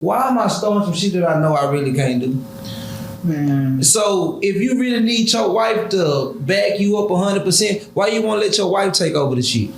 why am I starting some shit that I know I really can't do? Man. So if you really need your wife to back you up 100%, why you want to let your wife take over the shit?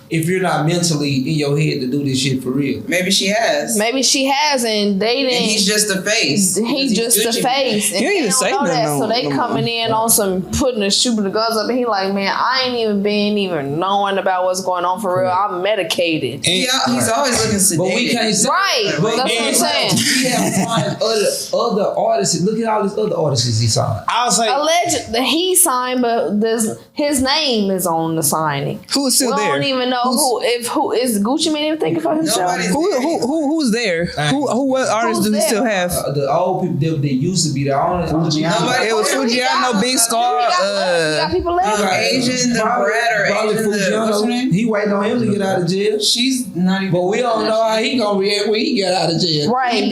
If you're not mentally in your head to do this shit for real. Maybe she has. Maybe she has, and they didn't. And he's just the face. He's just the face. And You ain't even say know that, nothing so they no coming in on some putting the shooting the guns up, and he like, man, I ain't even knowing about what's going on for real. I'm medicated. He's always looking sedated. But we can't say Right. That's what I'm saying. We have signed other artists. Look at all these other artists he signed. I'll say Alleged that he signed, but his name is on the signing. Who is still We there? don't even know who is Gucci Mane even thinking for himself. Nobody's Who's there? What artists do he still have? The old people that used to be there. It was Fujiano, Big Scar. We got people left. Asian, the bread or probably Asian, what's her name? He waiting on him to get out of jail. She's not even. But we don't know how he gonna react when he get out of jail. Right.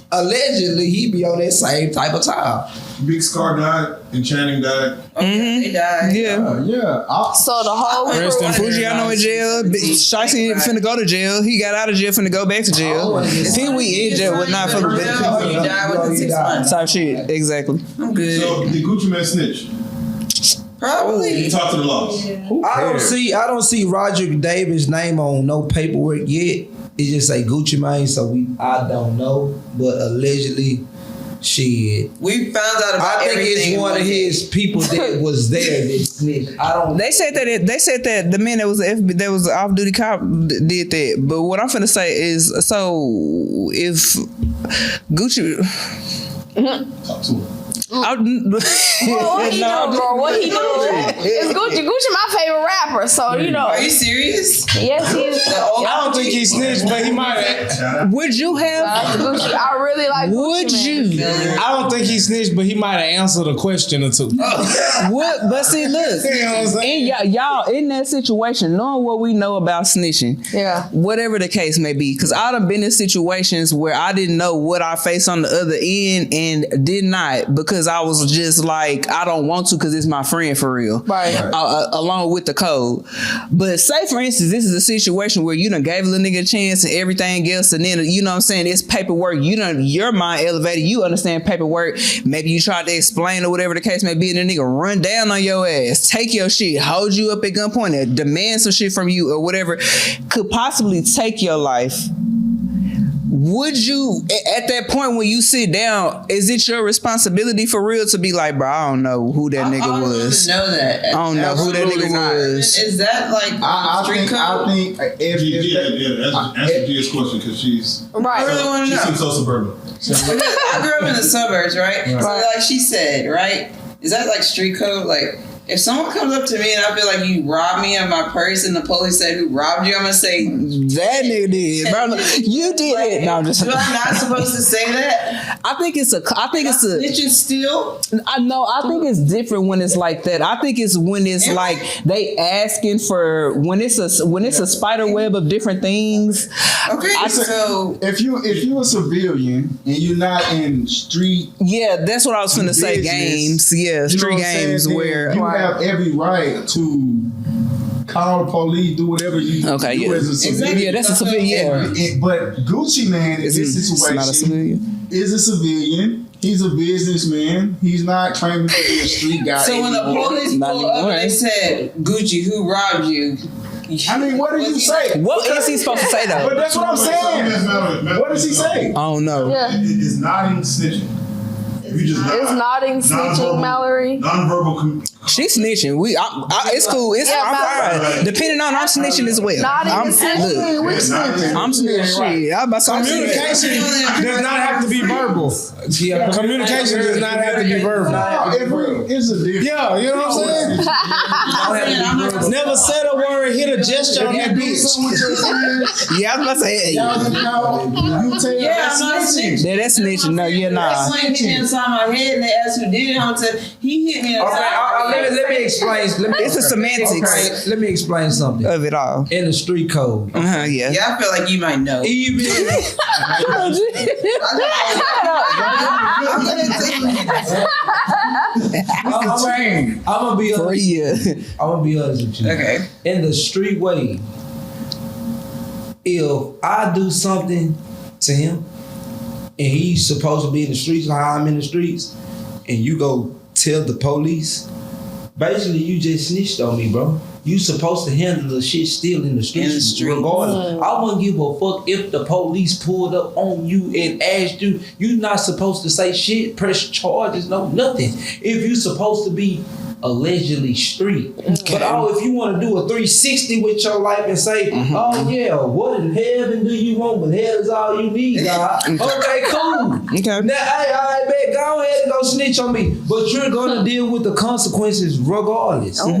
Allegedly, he be on that same type of time. Big Scar died and Channing died. They died. Yeah. So the whole Rest in peace. Fujiano in jail. Shicey finna go to jail. He got out of jail, finna go back to jail. Pee Wee in jail with not fucking He died within 6 months. type shit. Exactly. I'm good. So did Gucci Man snitch? Probably. He talked to the laws. I don't see Roger Davis' name on no paperwork yet. It just say Gucci Mane, so I don't know, but allegedly, shit. We found out about I think everything. it's one of his people that was there that snitched. I don't. They said that the man that was an off-duty cop did that. But what I'm finna say is, so if Gucci. Talk to him. what he doing, bro? What he doing? It's Gucci. Gucci, my favorite rapper. So you know. Are you serious? Yes, he is. I don't think he snitched, but he might have. Would you have? Gucci. I really like. Would Gucci, you? man. I don't think he snitched, but he might have answered a question or two. What? But see, look, You know what I'm saying? y'all in that situation, knowing what we know about snitching, Yeah. whatever the case may be, because I done been in situations where I didn't know what I faced on the other end and did not, because I was just like, I don't want to because it's my friend for real. Right. Along with the code. But say, for instance, this is a situation where you done gave a little nigga a chance and everything else, and then, you know what I'm saying, it's paperwork. You done, your mind elevated, you understand paperwork. Maybe you tried to explain or whatever the case may be, and the nigga run down on your ass, take your shit, hold you up at gunpoint, and demand some shit from you or whatever, could possibly take your life. Would you, at that point when you sit down, is it your responsibility for real to be like, bro, I don't know who that nigga was. I don't know that. I don't know who that nigga was. Is that like street code? I think Answer Gia's question because she's I really want to she know. seems so suburban. I grew up in the suburbs, right? So like she said, right? Is that like street code? Like if someone comes up to me and I feel like you robbed me of my purse and the police said who robbed you, I'm gonna say that nigga did, bro. You did it. No, I'm just. Do I not supposed to say that? I think it's a. Snitching still? I know. I think it's different when it's like that. I think it's when it's like they asking for when it's a spider web of different things. Okay, so if you a civilian and you're not in street, yeah, that's what I was finna say. business, Games, yeah, street games where you have every right to call the police, do whatever you do as a civilian. Yeah, that's a civilian. But Gucci Man in this situation not a civilian. is a civilian. He's a businessman. He's not claiming to be a street guy. So when the police pulled up and they said, Gucci, who robbed you? I mean, what did you say? What is he supposed to say though? But that's what I'm saying. What does he say? I don't know. Yeah. It's not in snitching. If you just It's nodding, snitching, Mallory. Nonverbal. She's snitching. It's cool. I'm fine. Depending on, I'm snitching as well. Nodding and snitching. Which snitching? I'm snitching. Shit. I'm about to Communication does not have to be verbal. Communication does not have to be verbal. It's a difference. Yeah, you know what I'm saying? Never said a word, hit a gesture on that bitch. Yeah, I was about to say, You tell Yeah, I'm not snitching. yeah, that's snitching. No, yeah, nah. Someone hit me inside my head and they asked who did it. I'm telling he hit me inside my head. Let me explain. It's the semantics. Okay, let me explain something. Of it all. In the street code, Yeah. Yeah, I feel like you might know. even I'm gonna be honest. I'm gonna be honest with you. Okay. In the street way, if I do something to him and he's supposed to be in the streets, how I'm in the streets, and you go tell the police, basically you just snitched on me, bro. You supposed to handle the shit still in the streets regardless. I wouldn't give a fuck if the police pulled up on you and asked you. You're not supposed to say shit, press charges, no nothing. If you supposed to be allegedly street. But if you want to do a 360 with your life and say, oh yeah, what in heaven do you want? But hell is all you need, God. Okay, cool. Okay. Now, I bet go ahead and go snitch on me. But you're gonna deal with the consequences regardless. Because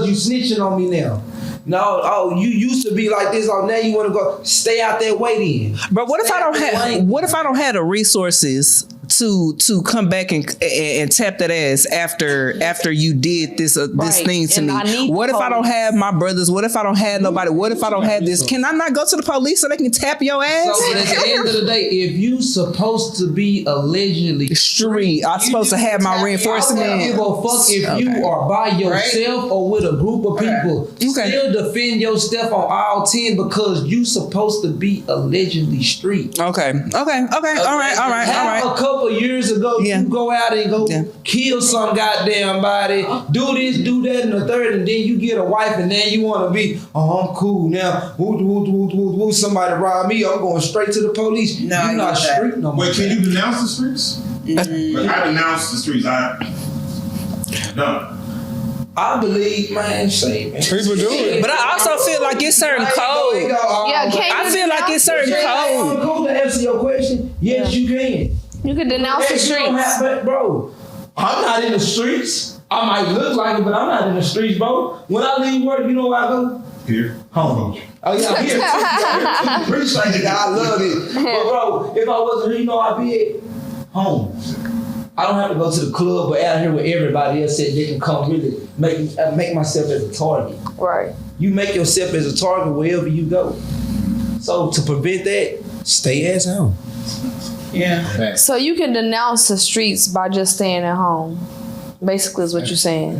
you snitching on me now. No, you used to be like this. Now you want to go stay out that way then. But what if I don't have the resources to come back and tap that ass after you did this thing to me? What if I don't have my brothers? What if I don't have nobody? What if I don't have this? Can I not go to the police so they can tap your ass? So at the end of the day, if you supposed to be allegedly street, I'm supposed to have my reinforcement. I don't give a fuck if you are by yourself or with a group of people. Still defend your stuff on all 10 because you supposed to be allegedly street. Okay. All right. A couple years ago, you go out and go kill some goddamn body, do this, do that, and the third, and then you get a wife, and then you want to be, I'm cool now. Woo, somebody rob me, I'm going straight to the police. No, you're not street no more. Wait, can you denounce the streets? Like, I denounce the streets. Done. I believe, man, shame. People do it. But I also feel like it's certain code. I feel like it's certain code. Cool to answer your question. Yes, you can. You can denounce the streets. But bro, I'm not in the streets. I might look like it, but I'm not in the streets, bro. When I leave work, you know where I go? Here. Home. Oh yeah, here. Appreciate it. I love it. But bro, if I wasn't here, you know I'd be at home. I don't have to go to the club or out here with everybody else said they can come really make myself as a target. Right. You make yourself as a target wherever you go. So to prevent that, stay at home. Yeah. So you can denounce the streets by just staying at home. Basically is what you're saying.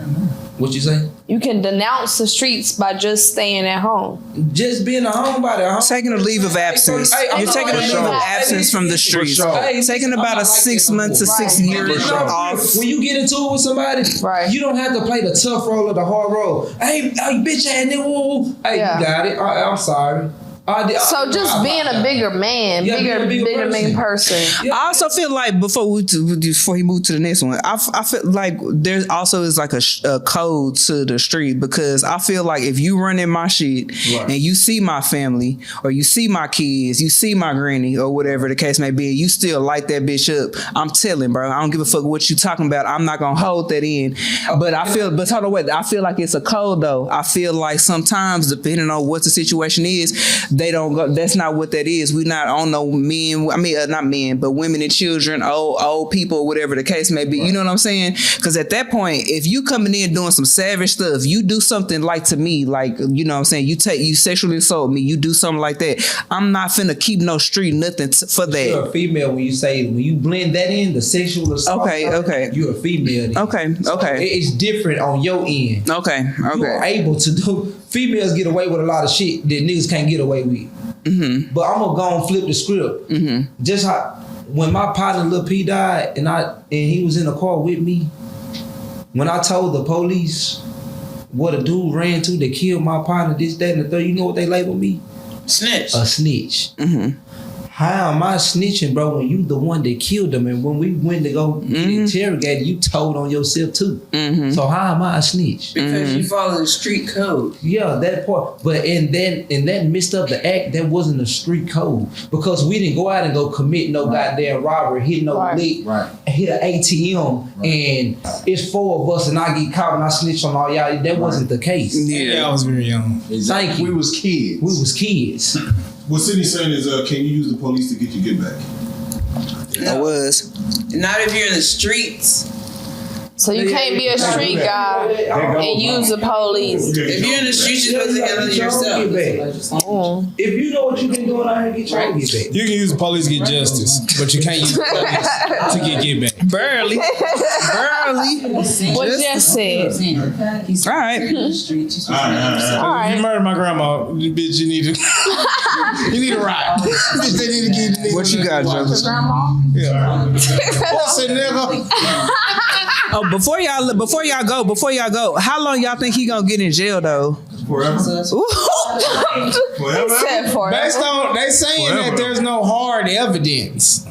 What you say? You can denounce the streets by just staying at home. Just being a homebody. Taking a leave of absence. You're taking a leave of absence from the streets. Taking about a 6 months to 6 years off. When you get into it with somebody, you don't have to play the tough role or the hard role. Hey, bitch ass nigga. Hey, you got it. I'm sorry. So just being a bigger man, bigger man person. I also feel like before he moved to the next one, I feel like there also is like a code to the street, because I feel like if you run in my shit and you see my family or you see my kids, you see my granny or whatever the case may be, you still light that bitch up, I'm telling, bro, I don't give a fuck what you talking about. I'm not gonna hold that in. But I feel like it's a code though. I feel like sometimes depending on what the situation is, they don't go. That's not what that is. We not on no men. I mean, not men, but women and children, old people, whatever the case may be. You know what I'm saying? Because at that point, if you coming in doing some savage stuff, you do something like to me, like, you know what I'm saying? You sexually assault me. You do something like that. I'm not finna keep no street nothing for that. You're a female when you blend that in, the sexual assault. Okay. You're a female. Then. Okay. So it's different on your end. Okay. You are able to do. Females get away with a lot of shit that niggas can't get away with. Mm-hmm. But I'm gonna go and flip the script. Mm-hmm. Just how when my partner Lil P died and he was in the car with me, when I told the police what a dude ran to that killed my partner, this, that, and the third, you know what they labeled me? Snitch. A snitch. Mm-hmm. How am I snitching, bro, when you the one that killed them? And when we went to go get interrogated, you told on yourself too. Mm-hmm. So how am I a snitch? Because you follow the street code. Yeah, that part. But in that messed up the act, that wasn't a street code. Because we didn't go out and go commit no goddamn robbery, hit no lick, hit an ATM, and it's 4 of us and I get caught and I snitch on all y'all. That wasn't the case. Yeah, I was very young. Exactly. Thank you. We was kids. What Sydney's saying is, can you use the police to get your get back? I was. Not if you're in the streets. So you can't be a street guy and use the police. If you're in the streets, you're supposed to handle yourself. If you know what you've been doing out here, get your get back. You can use the police to get justice, but you can't use the police to get back. Barely. What Jess said. All right. All right. You murdered my grandma, bitch. You need to. You need to ride. They need to give you. What you got, Joker? Yeah. What's it, nigga? Oh, before y'all go, how long y'all think he gonna get in jail though? Forever. He said forever. Based on they saying that there's no hard evidence.